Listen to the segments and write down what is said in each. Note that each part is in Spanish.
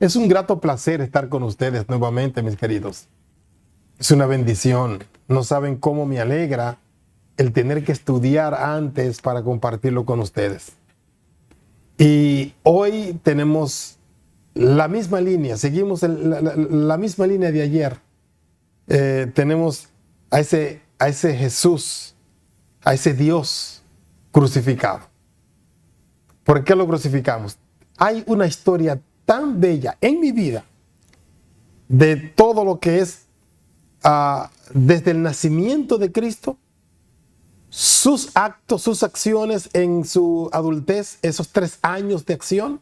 Es un grato placer estar con ustedes nuevamente, mis queridos. Es una bendición. No saben cómo me alegra el tener que estudiar antes para compartirlo con ustedes. Y hoy tenemos la misma línea, seguimos la misma línea de ayer. Tenemos a ese Jesús, a ese Dios crucificado. ¿Por qué lo crucificamos? Hay una historia tan bella en mi vida de todo lo que es desde el nacimiento de Cristo, sus actos, sus acciones en su adultez, esos 3 años de acción,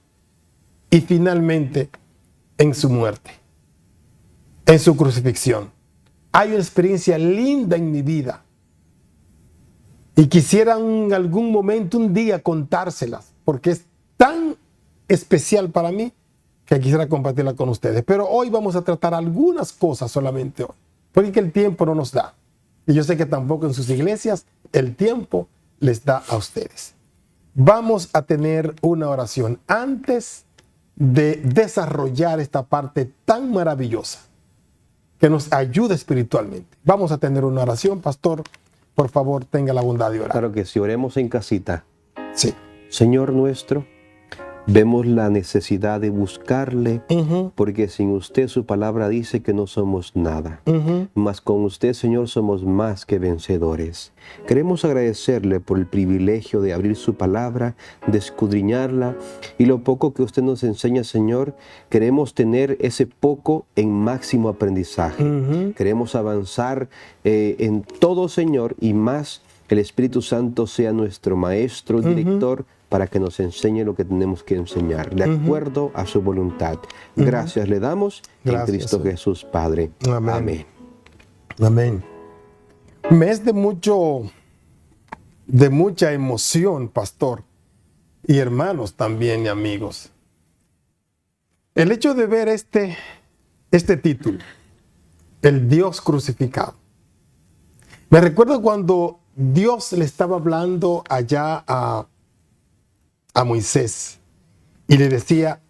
y finalmente en su muerte, en su crucifixión. Hay una experiencia linda en mi vida y quisiera en algún momento, un día, contárselas, porque es tan especial para mí que quisiera compartirla con ustedes. Pero hoy vamos a tratar algunas cosas solamente hoy, porque el tiempo no nos da. Y yo sé que tampoco en sus iglesias el tiempo les da a ustedes. Vamos a tener una oración antes de desarrollar esta parte tan maravillosa que nos ayuda espiritualmente. Vamos a tener una oración. Pastor, por favor, tenga la bondad de orar. Claro que sí, oremos en casita. Sí. Señor nuestro, vemos la necesidad de buscarle, porque sin usted su palabra dice que no somos nada. Mas con usted, Señor, somos más que vencedores. Queremos agradecerle por el privilegio de abrir su palabra, de escudriñarla, y lo poco que usted nos enseña, Señor, queremos tener ese poco en máximo aprendizaje. Queremos avanzar en todo, Señor, y más el Espíritu Santo sea nuestro maestro, director, para que nos enseñe lo que tenemos que enseñar, de acuerdo a su voluntad. Gracias le damos en Cristo Jesús, Padre. Amén. Amén. Amén. Mes de mucha emoción, pastor, y hermanos también, y amigos. El hecho de ver este título, el Dios crucificado. Me recuerdo cuando Dios le estaba hablando allá a Moisés y le decía: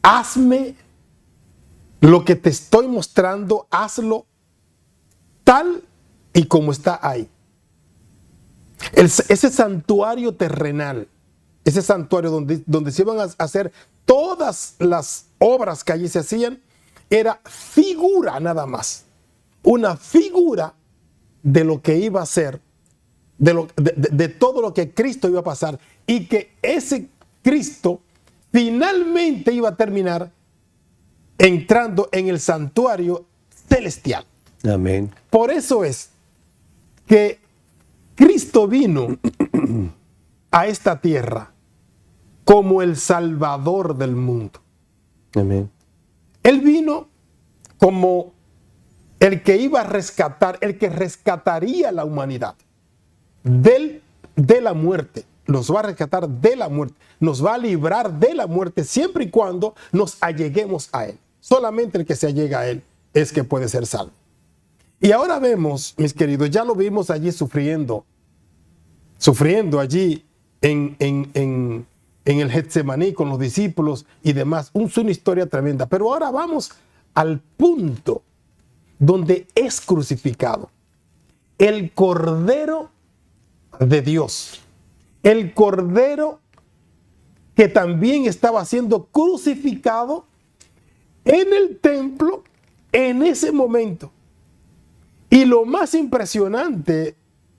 hazme lo que te estoy mostrando, hazlo tal y como está ahí. Ese santuario terrenal, ese santuario donde se iban a hacer todas las obras que allí se hacían, era figura nada más, una figura de lo que iba a ser, de todo lo que Cristo iba a pasar, y que ese Cristo finalmente iba a terminar entrando en el santuario celestial. Amén. Por eso es que Cristo vino a esta tierra como el Salvador del mundo. Amén. Él vino como el que iba a rescatar, el que rescataría a la humanidad de la muerte. Nos va a rescatar de la muerte, nos va a librar de la muerte siempre y cuando nos alleguemos a Él. Solamente el que se allega a Él es que puede ser salvo. Y ahora vemos, mis queridos, ya lo vimos allí sufriendo allí en el Getsemaní con los discípulos y demás. Es una historia tremenda. Pero ahora vamos al punto donde es crucificado el Cordero de Dios, el Cordero que también estaba siendo crucificado en el templo en ese momento. Y lo más impresionante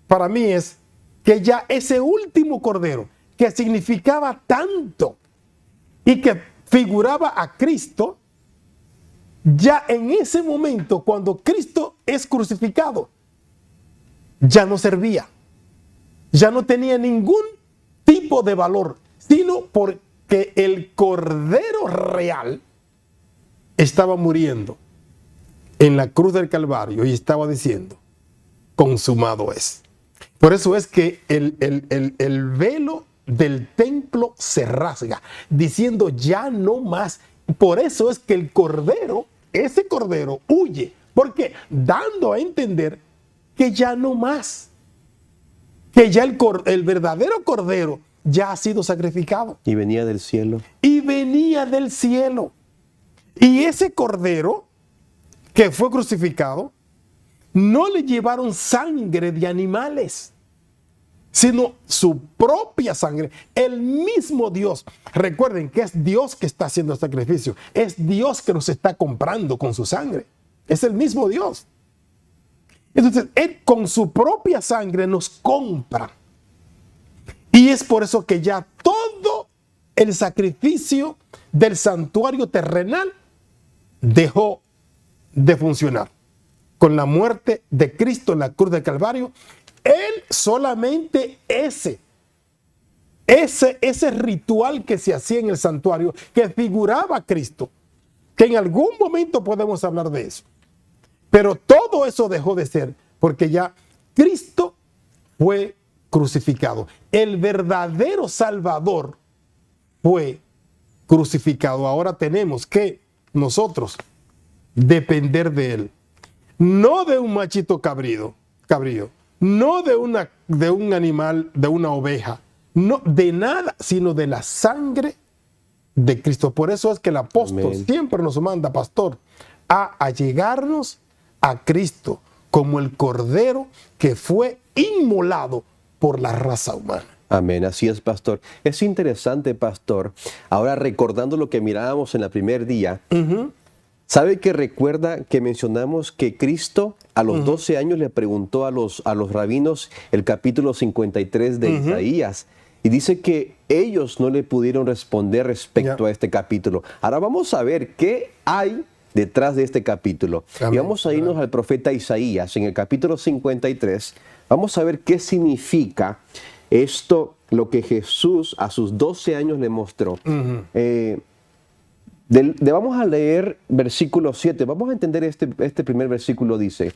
para mí es que ya ese último Cordero, que significaba tanto y que figuraba a Cristo, ya en ese momento, cuando Cristo es crucificado, ya no servía, ya no tenía ningún tipo de valor, sino porque el Cordero real estaba muriendo en la cruz del Calvario y estaba diciendo: consumado es. Por eso es que el velo del templo se rasga, diciendo ya no más. Por eso es que el Cordero, ese Cordero, huye, porque dando a entender que ya no más, que ya el verdadero Cordero ya ha sido sacrificado. Y venía del cielo. Y venía del cielo. Y ese cordero que fue crucificado, no le llevaron sangre de animales, sino su propia sangre. El mismo Dios. Recuerden que es Dios que está haciendo el sacrificio. Es Dios que nos está comprando con su sangre. Es el mismo Dios. Entonces, Él con su propia sangre nos compra. Y es por eso que ya todo el sacrificio del santuario terrenal dejó de funcionar. Con la muerte de Cristo en la cruz del Calvario, Él solamente ese ritual que se hacía en el santuario, que figuraba a Cristo, que en algún momento podemos hablar de eso. Pero todo eso dejó de ser, porque ya Cristo fue crucificado. El verdadero Salvador fue crucificado. Ahora tenemos que nosotros depender de Él. No de un machito cabrío, no de un animal, de una oveja, no de nada, sino de la sangre de Cristo. Por eso es que el apóstol Amén. siempre nos manda, pastor, a allegarnos a Cristo como el cordero que fue inmolado por la raza humana. Amén, así es, pastor. Es interesante, pastor, ahora recordando lo que mirábamos en el primer día, ¿sabe que recuerda que mencionamos que Cristo a los 12 años le preguntó a los rabinos el capítulo 53 de Isaías? Y dice que ellos no le pudieron responder respecto a este capítulo. Ahora vamos a ver qué hay detrás de este capítulo. Amén. Y vamos a irnos al profeta Isaías en el capítulo 53. Vamos a ver qué significa esto, lo que Jesús a sus 12 años le mostró. Vamos a leer versículo 7. Vamos a entender este primer versículo. Dice: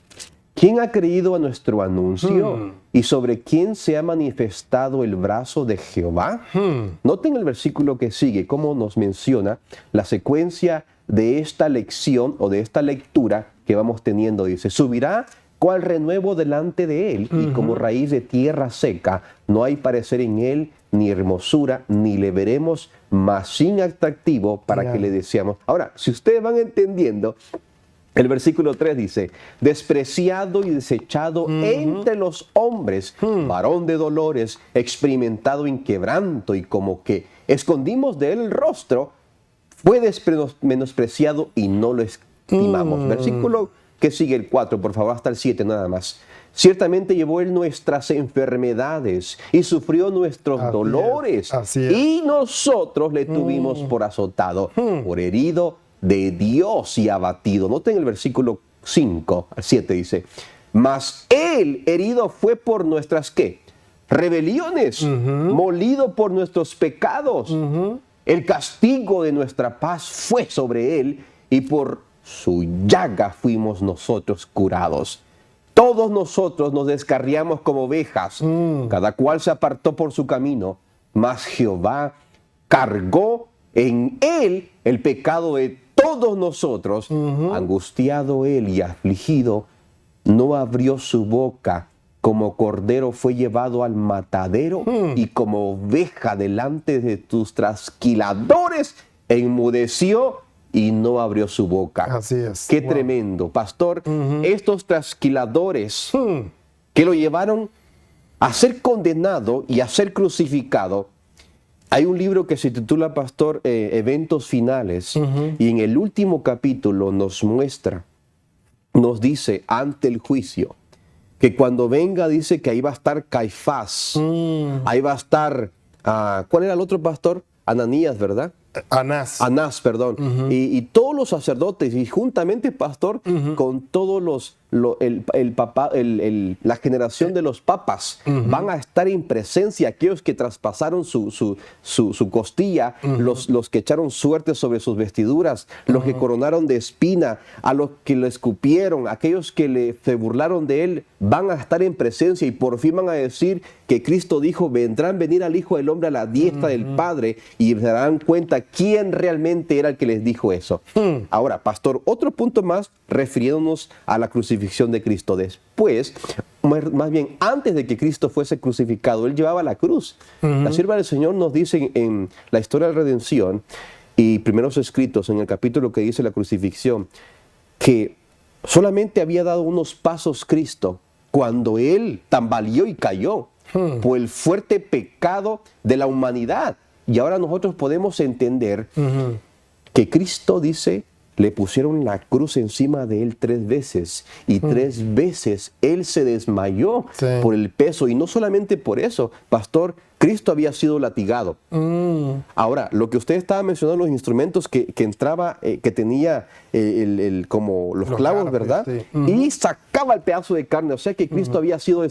¿quién ha creído a nuestro anuncio? ¿Y sobre quién se ha manifestado el brazo de Jehová? Noten el versículo que sigue, cómo nos menciona la secuencia de esta lección o de esta lectura que vamos teniendo. Dice: subirá cual renuevo delante de él, y como raíz de tierra seca, no hay parecer en él, ni hermosura, ni le veremos, mas sin atractivo para que le deseamos. Ahora, si ustedes van entendiendo, el versículo 3 dice: despreciado y desechado entre los hombres, varón de dolores, experimentado en quebranto, y como que escondimos de él el rostro, fue menospreciado y no lo estimamos. Versículo que sigue, el 4, por favor, hasta el 7 nada más. Ciertamente llevó él nuestras enfermedades y sufrió nuestros dolores. Así es. Y nosotros le tuvimos por azotado, por herido de Dios y abatido. Noten el versículo 5 al 7 dice: mas él herido fue por nuestras ¿qué? Rebeliones, molido por nuestros pecados. El castigo de nuestra paz fue sobre él, y por su llaga fuimos nosotros curados. Todos nosotros nos descarriamos como ovejas, cada cual se apartó por su camino, mas Jehová cargó en él el pecado de todos nosotros. Angustiado él y afligido, no abrió su boca. Como cordero fue llevado al matadero, y como oveja delante de tus trasquiladores, enmudeció y no abrió su boca. Así es. Qué tremendo, pastor. Estos trasquiladores que lo llevaron a ser condenado y a ser crucificado. Hay un libro que se titula, pastor, Eventos Finales, y en el último capítulo nos muestra, nos dice ante el juicio, que cuando venga dice que ahí va a estar Caifás, ahí va a estar, ¿cuál era el otro pastor? Ananías, ¿verdad? Anás, perdón. Y todos los sacerdotes, y juntamente, pastor, con todos la generación de los papas, van a estar en presencia. Aquellos que traspasaron su costilla, los que echaron suerte sobre sus vestiduras, los que coronaron de espina, a los que le escupieron, aquellos que se burlaron de él, van a estar en presencia, y por fin van a decir que Cristo dijo: vendrán venir al Hijo del Hombre a la diestra del Padre, y se darán cuenta quién realmente era el que les dijo eso. Ahora, pastor, otro punto más refiriéndonos a la crucifixión de Cristo. Después, más bien antes de que Cristo fuese crucificado, él llevaba la cruz. La sierva del Señor nos dice en la historia de la redención y primeros escritos en el capítulo que dice la crucifixión, que solamente había dado unos pasos Cristo cuando Él tambaleó y cayó por el fuerte pecado de la humanidad. Y ahora nosotros podemos entender que Cristo dice, le pusieron la cruz encima de Él 3 veces y 3 veces Él se desmayó por el peso. Y no solamente por eso, pastor, Cristo había sido latigado. Ahora, lo que usted estaba mencionando, los instrumentos que entraba, que tenía como los clavos, ¿verdad? Sí. Y sacaba el pedazo de carne. O sea que Cristo había sido,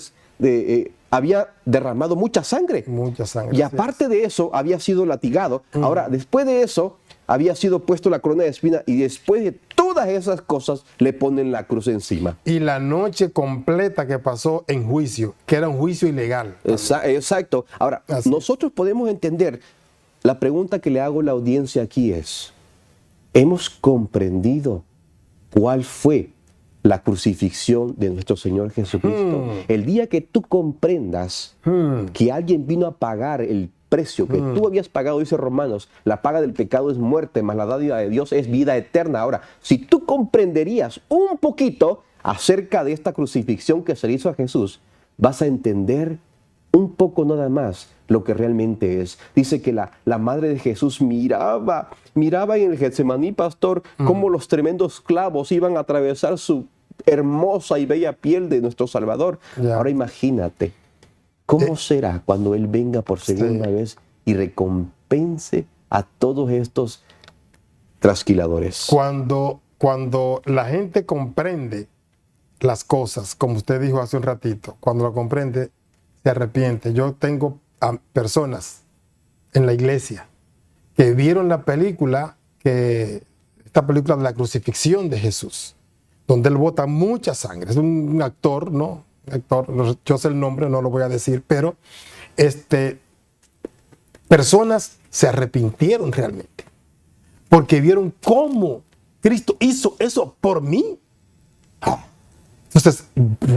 había derramado mucha sangre. Mucha sangre. Y aparte de eso, había sido latigado. Ahora, después de eso, había sido puesto la corona de espina y después de todas esas cosas le ponen la cruz encima. Y la noche completa que pasó en juicio, que era un juicio ilegal. Exacto. Ahora, nosotros podemos entender, la pregunta que le hago a la audiencia aquí es, ¿hemos comprendido cuál fue la crucifixión de nuestro Señor Jesucristo? El día que tú comprendas que alguien vino a pagar el precio que tú habías pagado, dice Romanos, la paga del pecado es muerte, mas la dádiva de Dios es vida eterna. Ahora, si tú comprenderías un poquito acerca de esta crucifixión que se le hizo a Jesús, vas a entender un poco nada más lo que realmente es. Dice que la madre de Jesús miraba en el Getsemaní, pastor, cómo los tremendos clavos iban a atravesar su hermosa y bella piel de nuestro Salvador. Ahora imagínate, ¿cómo será cuando Él venga por segunda vez y recompense a todos estos trasquiladores? Cuando la gente comprende las cosas, como usted dijo hace un ratito, cuando lo comprende, se arrepiente. Yo tengo a personas en la iglesia que vieron la película, esta película de la crucifixión de Jesús, donde Él bota mucha sangre. Es un actor, ¿no? Yo sé el nombre, no lo voy a decir, pero personas se arrepintieron realmente porque vieron cómo Cristo hizo eso por mí. Entonces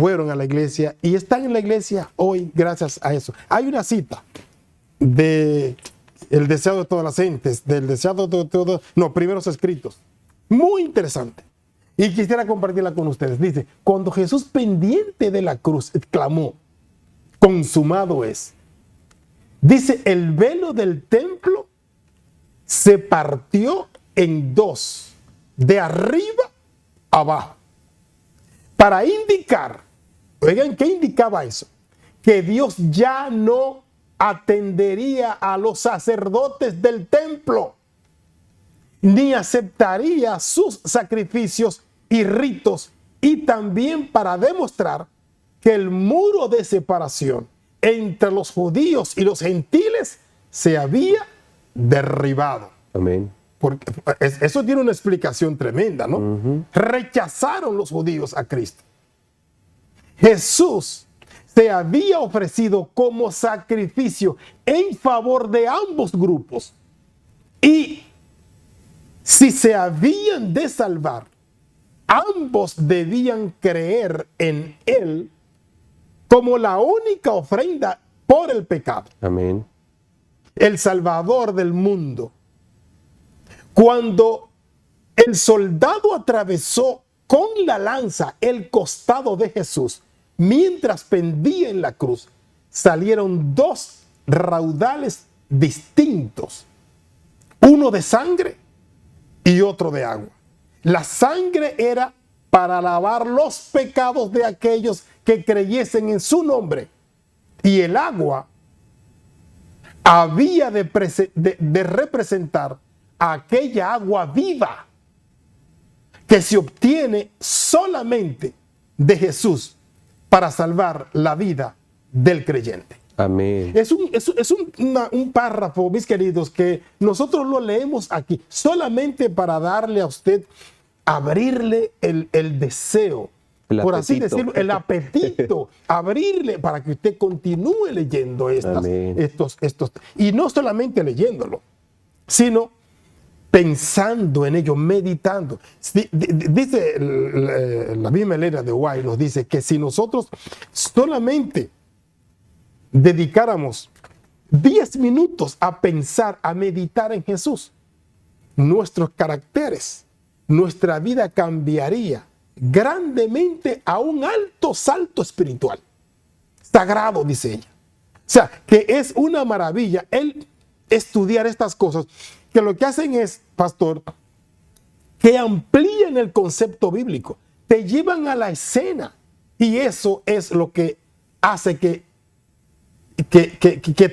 fueron a la iglesia y están en la iglesia hoy gracias a eso. Hay una cita de El deseo de todas las gentes, del deseado de todos, primeros escritos, muy interesante. Y quisiera compartirla con ustedes. Dice, cuando Jesús pendiente de la cruz clamó, consumado es. Dice, el velo del templo se partió en 2, de arriba a abajo. Para indicar, oigan, ¿qué indicaba eso? Que Dios ya no atendería a los sacerdotes del templo, ni aceptaría sus sacrificios y ritos, y también para demostrar que el muro de separación entre los judíos y los gentiles se había derribado. Amén. Porque eso tiene una explicación tremenda, ¿no? Rechazaron los judíos a Cristo. Jesús se había ofrecido como sacrificio en favor de ambos grupos. Y si se habían de salvar, ambos debían creer en Él como la única ofrenda por el pecado. Amén. El Salvador del mundo. Cuando el soldado atravesó con la lanza el costado de Jesús, mientras pendía en la cruz, salieron 2 raudales distintos, uno de sangre y otro de agua. La sangre era para lavar los pecados de aquellos que creyesen en su nombre, y el agua había de representar aquella agua viva que se obtiene solamente de Jesús para salvar la vida del creyente. Amén. Es un párrafo, mis queridos, que nosotros lo leemos aquí solamente para darle a usted, abrirle el deseo, por así decirlo, el apetito, abrirle para que usted continúe leyendo estos, y no solamente leyéndolo, sino pensando en ello, meditando. Dice la misma Elena de White, nos dice que si nosotros solamente dedicáramos 10 minutos a pensar, a meditar en Jesús, nuestros caracteres, nuestra vida cambiaría grandemente a un alto salto espiritual. Sagrado, dice ella. O sea, que es una maravilla el estudiar estas cosas, que lo que hacen es, pastor, que amplían el concepto bíblico, te llevan a la escena, y eso es lo que hace que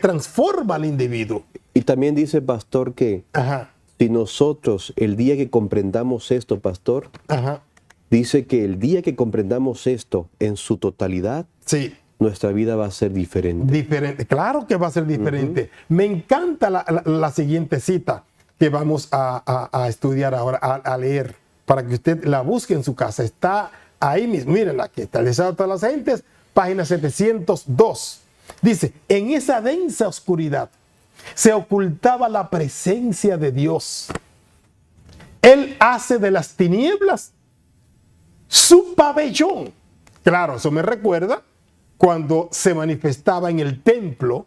transforma al individuo. Y también dice, pastor, que Ajá. si nosotros, el día que comprendamos esto, pastor, Ajá. dice que el día que comprendamos esto en su totalidad, Sí. nuestra vida va a ser diferente. Diferente, claro que va a ser diferente. Me encanta la siguiente cita que vamos a estudiar ahora, a leer, para que usted la busque en su casa. Está ahí mismo, mírenla, aquí está, Deseado de todas las gentes, página 702. Dice, en esa densa oscuridad se ocultaba la presencia de Dios. Él hace de las tinieblas su pabellón. Claro, eso me recuerda cuando se manifestaba en el templo,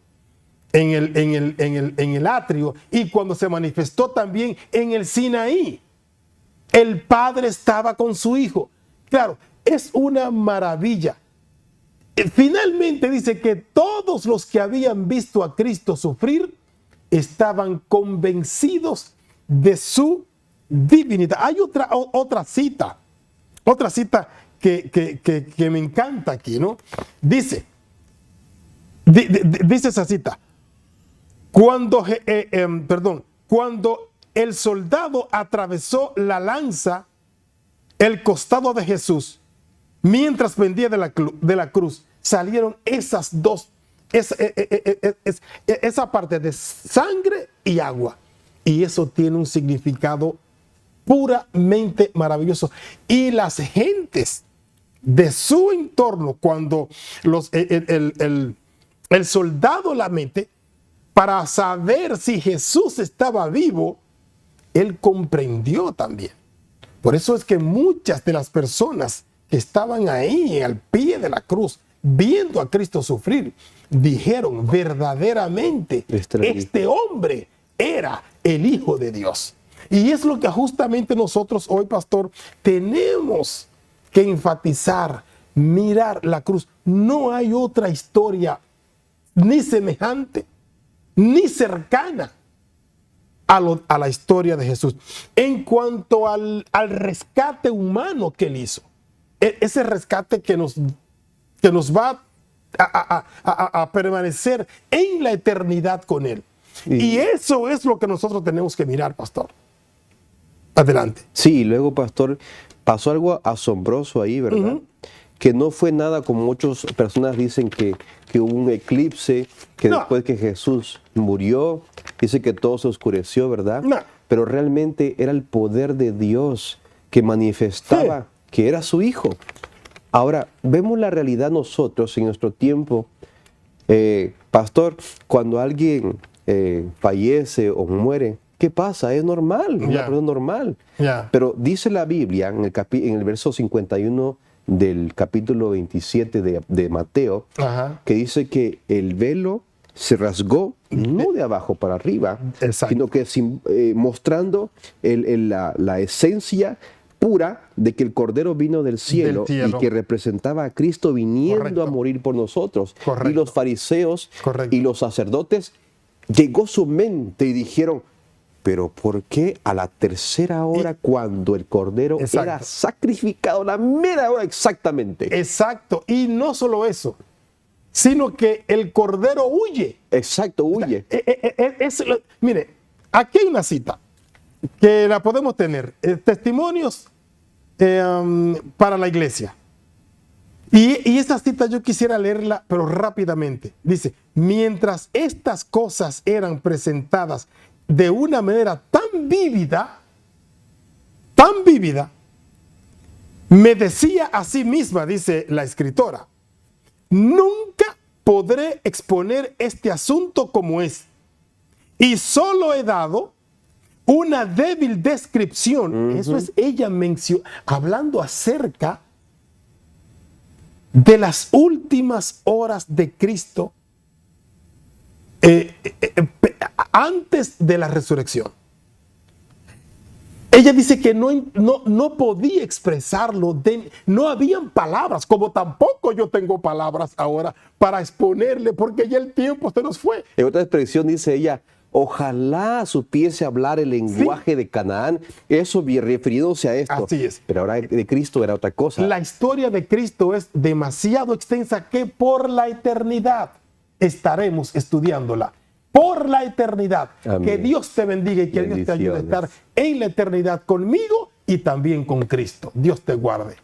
en el atrio, y cuando se manifestó también en el Sinaí. El Padre estaba con su Hijo. Claro, es una maravilla. Finalmente dice que todos los que habían visto a Cristo sufrir estaban convencidos de su divinidad. Hay otra cita que me encanta aquí, ¿no? Dice esa cita, cuando el soldado atravesó la lanza, el costado de Jesús, mientras pendía de la cruz, salieron esas dos, esa parte de sangre y agua. Y eso tiene un significado puramente maravilloso. Y las gentes de su entorno, cuando el soldado la mete, para saber si Jesús estaba vivo, él comprendió también. Por eso es que muchas de las personas que estaban ahí al pie de la cruz, viendo a Cristo sufrir, dijeron verdaderamente, este hombre era el Hijo de Dios. Y es lo que justamente nosotros hoy, pastor, tenemos que enfatizar, mirar la cruz. No hay otra historia ni semejante, ni cercana a la historia de Jesús. En cuanto al rescate humano que él hizo, ese rescate que nos va a permanecer en la eternidad con él. Y eso es lo que nosotros tenemos que mirar, pastor. Adelante. Sí, luego, pastor, pasó algo asombroso ahí, ¿verdad? Que no fue nada como muchas personas dicen que hubo un eclipse, que después que Jesús murió, dice que todo se oscureció, ¿verdad? Pero realmente era el poder de Dios que manifestaba que era su Hijo. Ahora, vemos la realidad nosotros en nuestro tiempo. Pastor, cuando alguien fallece o muere, ¿qué pasa? Es normal, una persona normal. Pero dice la Biblia en el verso 51 del capítulo 27 de Mateo, que dice que el velo se rasgó no de abajo para arriba, sino que mostrando la esencia pura de que el Cordero vino del cielo y que representaba a Cristo viniendo a morir por nosotros. Y los fariseos y los sacerdotes llegó su mente y dijeron, pero ¿por qué a la tercera hora cuando el Cordero era sacrificado, la mera hora exactamente? Exacto, y no solo eso, sino que el Cordero huye. Exacto, huye. Mire, aquí hay una cita que la podemos tener, testimonios para la iglesia. Y esta cita yo quisiera leerla, pero rápidamente. Dice, mientras estas cosas eran presentadas de una manera tan vívida, me decía a sí misma, dice la escritora, nunca podré exponer este asunto como es. Y solo he dado una débil descripción. Eso es ella hablando acerca de las últimas horas de Cristo antes de la resurrección. Ella dice que no podía expresarlo, no habían palabras, como tampoco yo tengo palabras ahora para exponerle, porque ya el tiempo se nos fue. En otra expresión dice ella, ojalá supiese hablar el lenguaje de Canaán, eso refiriéndose a esto. Así es. Pero ahora de Cristo era otra cosa. La historia de Cristo es demasiado extensa que por la eternidad estaremos estudiándola. Por la eternidad. Amén. Que Dios te bendiga y que Dios te ayude a estar en la eternidad conmigo y también con Cristo. Dios te guarde.